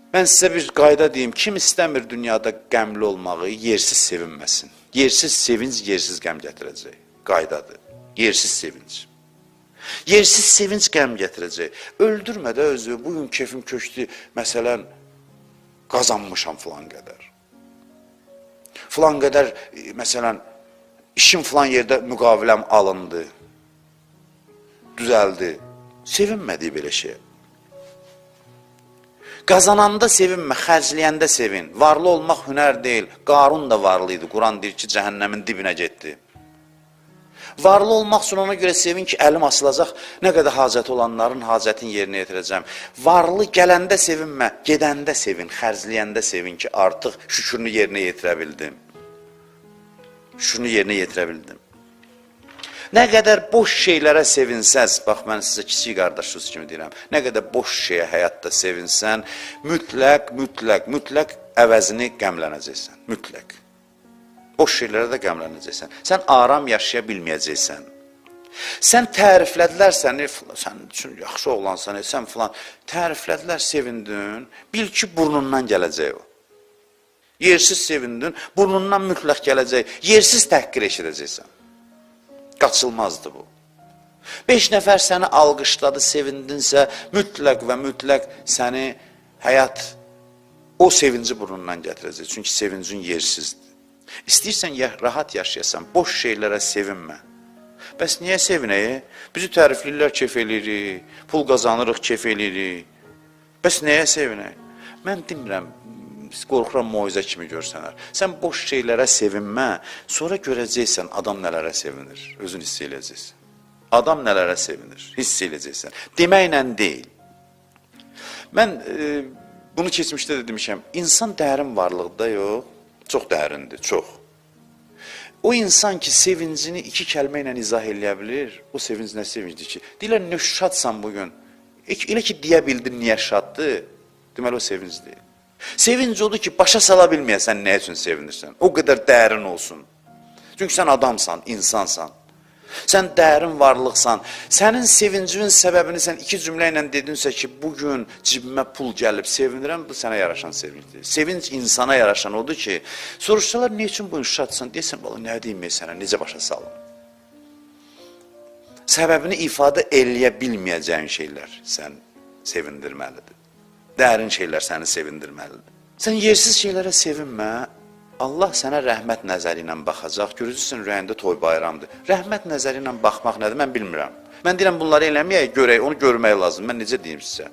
Mən sizə bir qayda deyim, kim istəmir dünyada qəmli olmağı, yersiz sevinməsin. Yersiz sevinc, yersiz qəm gətirəcək. Qaydadır. Yersiz sevinc. Yersiz sevinc qəm gətirəcək. Öldürmə də özü, bugün kefim köçdü, məsələn, qazanmışam filan qədər. Filan qədər, məsələn, işim filan yerdə müqaviləm alındı, düzəldi. Sevinmədiyi belə şey. Qazananda sevinmə, xərcləyəndə sevin. Varlı olmaq hünər deyil. Qarun da varlı idi. Quran deyir ki, cəhənnəmin dibinə getdi. Varlı olmaq üçün ona görə sevin ki, əlim asılacaq, nə qədər hacəti olanların hacətini yerinə yetirəcəm. Varlı gələndə sevinmə, gedəndə sevin, xərcləyəndə sevin ki, artıq şükrünü yerinə yetirə bildim. Şükrünü yerinə yetirə bildim. Nə qədər boş şeylərə sevinsəz, bax mən sizə kiçik qardaşınız kimi deyirəm, nə qədər boş şeyə həyatda sevinsən, mütləq əvəzini qəmlənəcəksən, mütləq. Boş şeylərə də qəmlənəcəksən. Sən aram yaşaya bilməyəcəksən. Sən təriflədilər səni, sən üçün yaxşı oğlansan, sən filan, təriflədilər, sevindin, bil ki, burnundan gələcək o. Yersiz sevindin, burnundan mütləq gələcək, yersiz təhqir eşidəcəksən. Qaçılmazdı bu. 5 nəfər səni alqışladı, sevindinsə, mütləq səni həyat o sevinci burnundan gətirəcək. Çünki sevincin yersizdir. İstəyirsən rahat yaşayasan, boş şeylərə sevinmə. Bəs niyə sevinək? Bizi təriflirlər, kef eləyirik, pul qazanırıq, kef eləyirik. Bəs nəyə sevinək? Mən demirəm, qorxuram moizə kimi görsənər. Sən boş şeylərə sevinmə, sonra görəcəksən adam nələrə sevinir, özün hiss eləyəcəksən. Adam nələrə sevinir, hiss eləyəcəksən. Deməklə deyil. Mən bunu keçmişdə də demişəm, insan dərin varlıqda yox, çox dərindir, çox. O insan ki, sevincini 2 kəlmə ilə izah eləyə bilir, o sevinc nə sevincdir ki? Deyirlər, nə şadsan bugün? Elə ki, deyə bildin niyə şaddır, deməli o sevinc deyil. Sevinc odur ki, başa sala bilməyəsən nə üçün sevinirsən. O qədər dərin olsun. Çünki sən adamsan, insansan. Sən dərin varlıqsan. Sənin sevincinin səbəbini sən 2 cümlə ilə dedinsə ki, bugün cibimə pul gəlib sevinirəm, bu sənə yaraşan sevincdir. Sevinc insana yaraşan odur ki, soruşsalar, nə üçün bu şadsan? Deyəsən, nə deyim sənə, necə başa salın? Səbəbini ifadə eləyə bilməyəcəyin şeylər sən sevindirməlidir. Dərin şeylər səni sevindirməlidir. Sən yersiz şeylərə sevinmə, Allah sənə rəhmət nəzəri ilə baxacaq, görürsün ürəyində toy bayramdır. Rəhmət nəzəri ilə baxmaq nədir, mən bilmirəm. Mən deyirəm, bunları eləməyək, görək, onu görmək lazım, mən necə deyim sizə?